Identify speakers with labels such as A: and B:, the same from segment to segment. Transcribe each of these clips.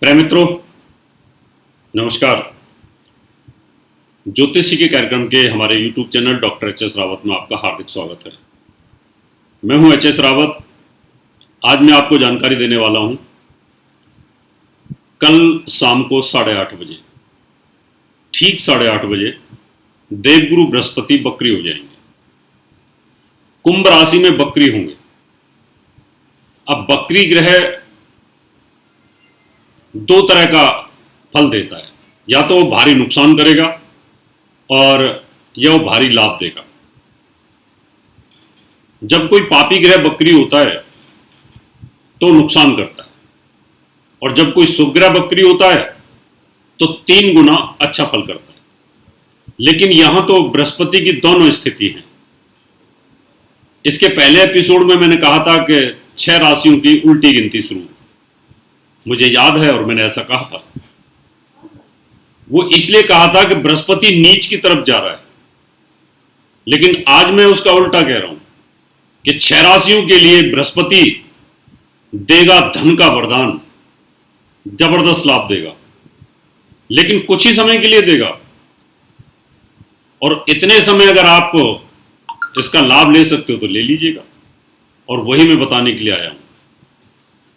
A: प्रिय मित्रों, नमस्कार। ज्योतिषी के कार्यक्रम के हमारे YouTube channel doctor HS. Rawat में आपका हार्दिक स्वागत है। मैं हूं एच.एस. रावत। आज मैं आपको जानकारी देने वाला हूं कल शाम को 8:30 बजे, ठीक 8:30 बजे देवगुरु बृहस्पति बकरी हो जाएंगे, कुंभ राशि में बकरी होंगे। अब बकरी ग्रह दो तरह का फल देता है, या तो वो भारी नुकसान करेगा और या वो भारी लाभ देगा। जब कोई पापी ग्रह बकरी होता है तो नुकसान करता है, और जब कोई शुभ ग्रह बकरी होता है तो 3 गुना अच्छा फल करता है। लेकिन यहां तो बृहस्पति की दोनों स्थिति है। इसके पहले एपिसोड में मैंने कहा था कि 6 राशियों की उल्टी गिनती शुरू, मुझे याद है और मैंने ऐसा कहा था। वो इसलिए कहा था कि बृहस्पति नीच की तरफ जा रहा है, लेकिन आज मैं उसका उल्टा कह रहा हूं कि 6 राशियों के लिए बृहस्पति देगा धन का वरदान, जबरदस्त लाभ देगा, लेकिन कुछ ही समय के लिए देगा। और इतने समय अगर आप इसका लाभ ले सकते हो तो ले लीजिएगा, और वही मैं बताने के लिए आया हूं।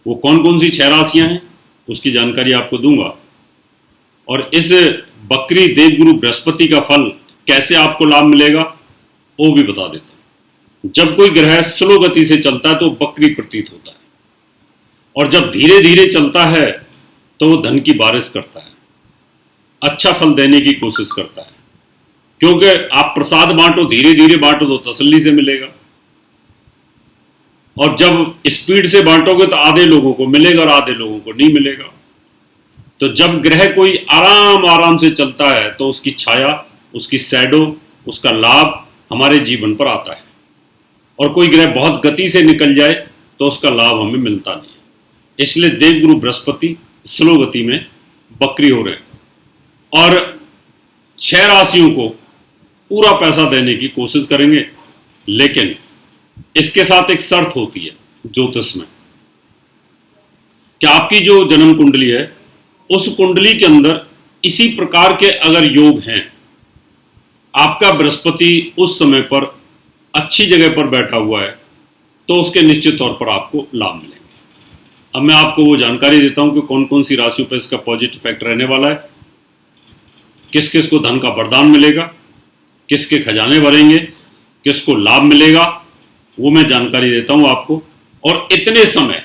A: वो कौन कौन सी 6 राशियां हैं उसकी जानकारी आपको दूंगा, और इस बकरी देवगुरु बृहस्पति का फल कैसे आपको लाभ मिलेगा वो भी बता देता हूं। जब कोई ग्रह स्लो गति से चलता है तो बकरी प्रतीत होता है, और जब धीरे धीरे चलता है तो वो धन की बारिश करता है, अच्छा फल देने की कोशिश करता है। क्योंकि आप प्रसाद बांटो, धीरे धीरे बांटो तो तसल्ली से मिलेगा, और जब स्पीड से बांटोगे तो आधे लोगों को मिलेगा और आधे लोगों को नहीं मिलेगा। तो जब ग्रह कोई आराम से चलता है तो उसकी छाया, उसकी शैडो, उसका लाभ हमारे जीवन पर आता है, और कोई ग्रह बहुत गति से निकल जाए तो उसका लाभ हमें मिलता नहीं है। इसलिए देवगुरु बृहस्पति स्लो गति में बकरी हो रहे हैं, और 6 राशियों को पूरा पैसा देने की कोशिश करेंगे। लेकिन इसके साथ एक शर्त होती है ज्योतिष में कि आपकी जो जन्म कुंडली है उस कुंडली के अंदर इसी प्रकार के अगर योग हैं, आपका बृहस्पति उस समय पर अच्छी जगह पर बैठा हुआ है, तो उसके निश्चित तौर पर आपको लाभ मिलेंगे। अब मैं आपको वो जानकारी देता हूं कि कौन कौन सी राशियों पर इसका पॉजिटिव इफेक्ट रहने वाला है, किस किस को धन का वरदान मिलेगा, किसके खजाने भरेंगे, किसको लाभ मिलेगा, वो मैं जानकारी देता हूं आपको। और इतने समय,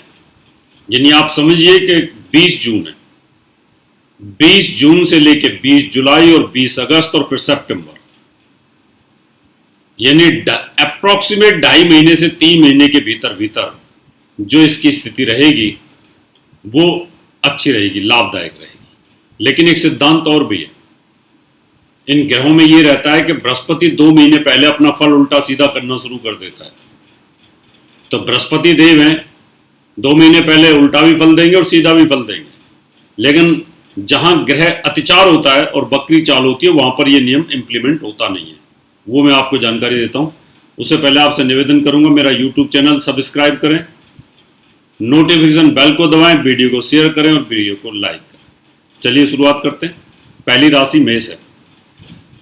A: यानी आप समझिए कि 20 जून है, 20 जून से लेके 20 जुलाई और 20 अगस्त और फिर सितंबर, यानी अप्रोक्सीमेट 2.5 महीने से 3 महीने के भीतर भीतर जो इसकी स्थिति रहेगी वो अच्छी रहेगी, लाभदायक रहेगी। लेकिन एक सिद्धांत और भी है इन ग्रहों में, ये रहता है कि बृहस्पति 2 महीने पहले अपना फल उल्टा सीधा करना शुरू कर देता है। तो बृहस्पति देव हैं, 2 महीने पहले उल्टा भी फल देंगे और सीधा भी फल देंगे। लेकिन जहां ग्रह अतिचार होता है और बकरी चाल होती है, वहां पर यह नियम इंप्लीमेंट होता नहीं है। वो मैं आपको जानकारी देता हूं। उससे पहले आपसे निवेदन करूंगा, मेरा यूट्यूब चैनल सब्सक्राइब करें, नोटिफिकेशन बेल को दबाएं, वीडियो को शेयर करें और वीडियो को लाइक करें। चलिए शुरुआत करते हैं। पहली राशि मेष है।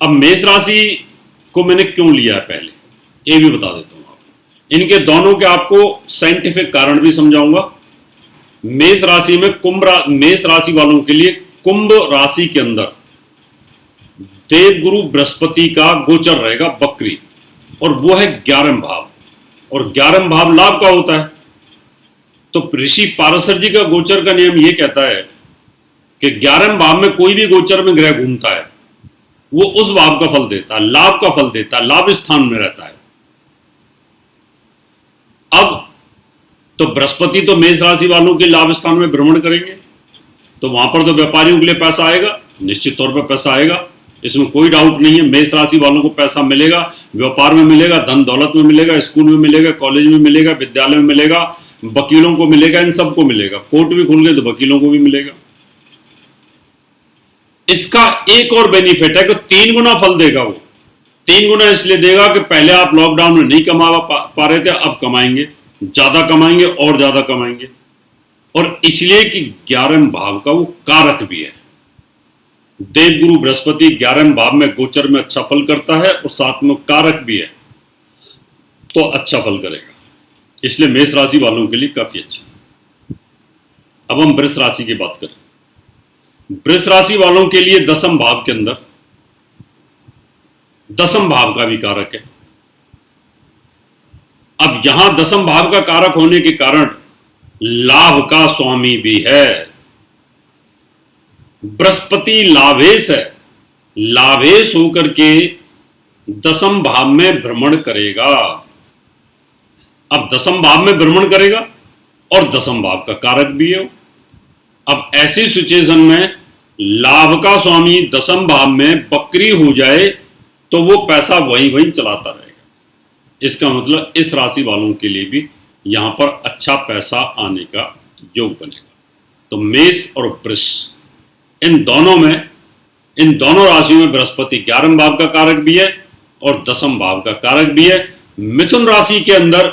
A: अब मेष राशि को मैंने क्यों लिया है पहले ये भी बता देता हूं आपको। इनके दोनों के आपको साइंटिफिक कारण भी समझाऊंगा। मेष राशि में मेष राशि वालों के लिए कुंभ राशि के अंदर देवगुरु बृहस्पति का गोचर रहेगा बकरी, और वो है 11वें भाव, और 11वें भाव लाभ का होता है। तो ऋषि पाराशर जी का गोचर का नियम ये कहता है कि 11वें भाव में कोई भी गोचर में ग्रह घूमता है वो उस भाव का फल देता है, लाभ का फल देता है, लाभ स्थान में रहता है। अब तो बृहस्पति तो मेष राशि वालों के लाभ स्थान में भ्रमण करेंगे, तो वहां पर तो व्यापारियों के लिए पैसा आएगा, निश्चित तौर पर पैसा आएगा, इसमें कोई डाउट नहीं है। मेष राशि वालों को पैसा मिलेगा, व्यापार में मिलेगा, धन दौलत में मिलेगा, स्कूल में मिलेगा, कॉलेज में मिलेगा, विद्यालय में मिलेगा, वकीलों को मिलेगा, इन सबको मिलेगा। कोर्ट भी खुल गए तो वकीलों को भी मिलेगा। इसका एक और बेनिफिट है कि 3 गुना फल देगा। वो 3 गुना इसलिए देगा कि पहले आप लॉकडाउन में नहीं कमा पा रहे थे, अब कमाएंगे, ज्यादा कमाएंगे और ज्यादा कमाएंगे। और इसलिए कि 11वें भाव का वो कारक भी है। देवगुरु बृहस्पति 11वें भाव में गोचर में अच्छा फल करता है और साथ में कारक भी है, तो अच्छा फल करेगा। इसलिए मेष राशि वालों के लिए काफी अच्छा। अब हम वृष राशि की बात करें। वृष राशि वालों के लिए 10वें भाव के अंदर 10वें भाव का भी कारक है। अब यहां 10वें भाव का कारक होने के कारण लाभ का स्वामी भी है। बृहस्पति लाभेश है, लाभेश होकर के 10वें भाव में भ्रमण करेगा। अब 10वें भाव में भ्रमण करेगा और 10वें भाव का कारक भी है। अब ऐसी सिचुएशन में लाभ का स्वामी 10वें भाव में बकरी हो जाए तो वो पैसा वहीं वहीं चलाता रहेगा। इसका मतलब इस राशि वालों के लिए भी यहां पर अच्छा पैसा आने का योग बनेगा। तो मेष और वृष इन दोनों राशियों में बृहस्पति 11वें भाव का कारक भी है और 10वें भाव का कारक भी है। मिथुन राशि के अंदर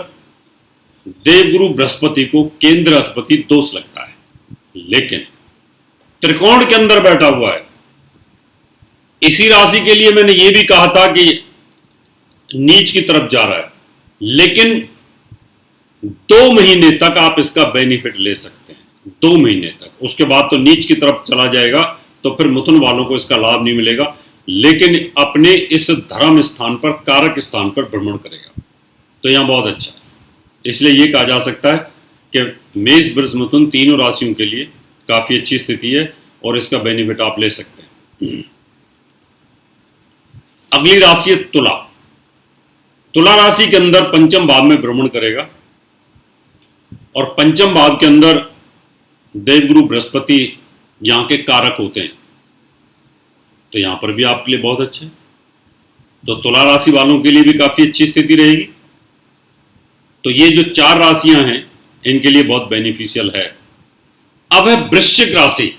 A: देवगुरु बृहस्पति को केंद्र अधिपति दोष लगता है, लेकिन त्रिकोण के अंदर बैठा हुआ है। इसी राशि के लिए मैंने यह भी कहा था कि नीच की तरफ जा रहा है, लेकिन 2 महीने तक आप इसका बेनिफिट ले सकते हैं। 2 महीने तक, उसके बाद तो नीच की तरफ चला जाएगा, तो फिर मिथुन वालों को इसका लाभ नहीं मिलेगा। लेकिन अपने इस धर्म स्थान पर, कारक स्थान पर भ्रमण करेगा, तो यहां बहुत अच्छा है। इसलिए यह कहा जा सकता है कि मेष वृष मिथुन तीनों राशियों के लिए काफी अच्छी स्थिति है और इसका बेनिफिट आप ले सकते हैं। अगली राशि है तुला। तुला राशि के अंदर 5वें भाव में भ्रमण करेगा और 5वें भाव के अंदर देवगुरु बृहस्पति यहां के कारक होते हैं, तो यहां पर भी आपके लिए बहुत अच्छा है। तो तुला राशि वालों के लिए भी काफी अच्छी स्थिति रहेगी। तो ये जो 4 राशियां हैं इनके लिए बहुत बेनिफिशियल है। अब है वृश्चिक राशि।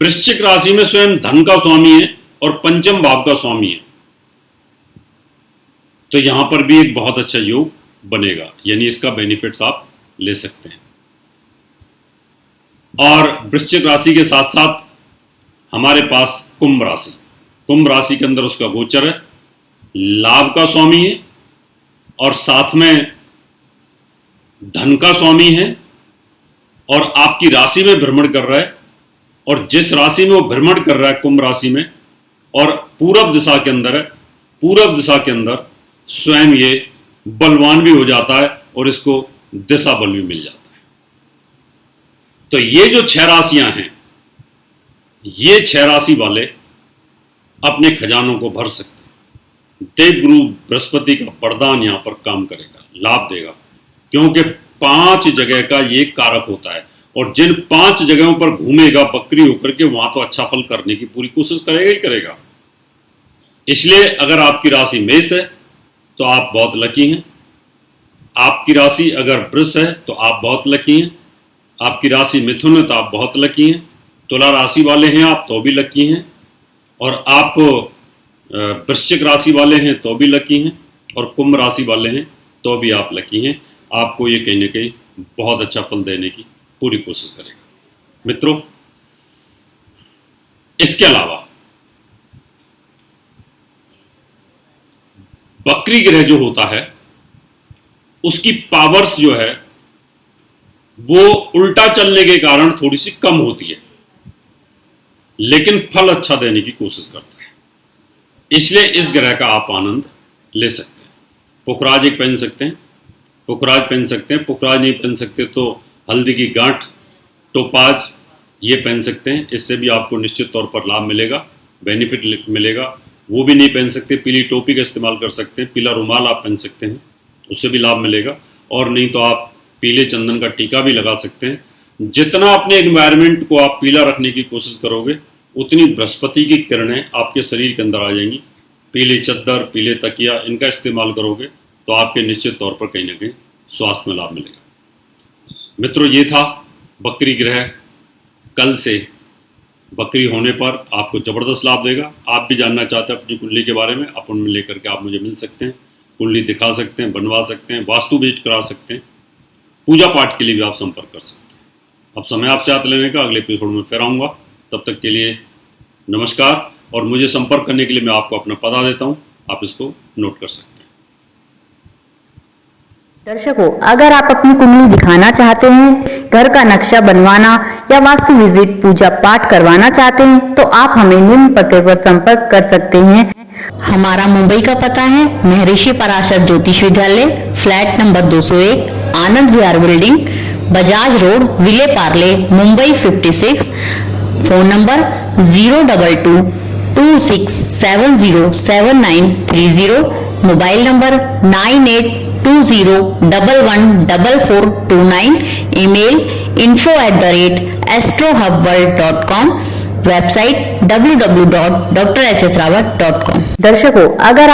A: वृश्चिक राशि में स्वयं धन का स्वामी है और 5वें भाव का स्वामी है, तो यहां पर भी एक बहुत अच्छा योग बनेगा, यानी इसका बेनिफिट्स आप ले सकते हैं। और वृश्चिक राशि के साथ साथ हमारे पास कुंभ राशि। कुंभ राशि के अंदर उसका गोचर है, लाभ का स्वामी है और साथ में धन का स्वामी है और आपकी राशि में भ्रमण कर रहा है। और जिस राशि में वो भ्रमण कर रहा है कुंभ राशि में, और पूरब दिशा के अंदर है, पूरब दिशा के अंदर स्वयं ये बलवान भी हो जाता है और इसको दिशा बल भी मिल जाता है। तो ये जो 6 राशियां हैं, ये 6 राशि वाले अपने खजानों को भर सकते हैं। देवगुरु बृहस्पति का वरदान यहां पर काम करेगा, लाभ देगा, क्योंकि 5 जगह का ये कारक होता है और जिन 5 जगहों पर घूमेगा बकरी होकर के, वहां तो अच्छा फल करने की पूरी कोशिश करेगा ही करेगा। इसलिए अगर आपकी राशि मेष है तो आप बहुत लकी हैं, आपकी राशि अगर वृष है तो आप बहुत लकी हैं, आपकी राशि मिथुन है तो आप बहुत लकी हैं, तुला राशि वाले हैं आप तो भी लकी हैं, और आप वृश्चिक राशि वाले हैं तो भी लकी हैं, और कुंभ राशि वाले हैं तो भी आप लकी हैं। आपको ये कहीं ना कहीं बहुत अच्छा फल देने की पूरी कोशिश करेगा। मित्रों, इसके अलावा बकरी ग्रह जो होता है उसकी पावर्स जो है वो उल्टा चलने के कारण थोड़ी सी कम होती है, लेकिन फल अच्छा देने की कोशिश करता है। इसलिए इस ग्रह का आप आनंद ले सकते हैं। पुखराज एक पहन सकते हैं, पुखराज पहन सकते हैं। पुखराज नहीं पहन सकते तो हल्दी की गांठ, टोपाज ये पहन सकते हैं। इससे भी आपको निश्चित तौर पर लाभ मिलेगा, बेनिफिट मिलेगा। वो भी नहीं पहन सकते, पीली टोपी का इस्तेमाल कर सकते हैं, पीला रुमाल आप पहन सकते हैं, उससे भी लाभ मिलेगा। और नहीं तो आप पीले चंदन का टीका भी लगा सकते हैं। जितना अपने एनवायरनमेंट को आप पीला रखने की कोशिश करोगे, उतनी बृहस्पति की किरणें आपके शरीर के अंदर आ जाएंगी। पीली चद्दर, पीले तकिया, इनका इस्तेमाल करोगे तो आपके निश्चित तौर पर कहीं ना कहीं स्वास्थ्य में लाभ मिलेगा। मित्रों, ये था बकरी ग्रह। कल से बकरी होने पर आपको ज़बरदस्त लाभ देगा। आप भी जानना चाहते हैं अपनी कुंडली के बारे में, अपॉइंटमेंट लेकर के आप मुझे मिल सकते हैं, कुंडली दिखा सकते हैं, बनवा सकते हैं, वास्तु विजिट करा सकते हैं। पूजा पाठ के लिए भी आप संपर्क कर सकते हैं। अब समय आपसे हाथ लेने का, अगले एपिसोड में फिर आऊँगा। तब तक के लिए नमस्कार। और मुझे संपर्क करने के लिए मैं आपको अपना पता देता हूँ, आप इसको नोट कर सकते हैं।
B: दर्शकों, अगर आप अपनी कुंडली दिखाना चाहते हैं, घर का नक्शा बनवाना या वास्तु विजिट पूजा पाठ करवाना चाहते हैं तो आप हमें निम्न पते पर संपर्क कर सकते हैं। हमारा मुंबई का पता है महर्षि Parashar Jyotish Vidyalaya, flat number 201, Anand Vihar building, Bajaj road, Vile Parle, Mumbai 56। Phone number 02226707930, mobile number 9820114429, email info@astrohubworld.com, website www.drhsrawat.com। दर्शकों, अगर आप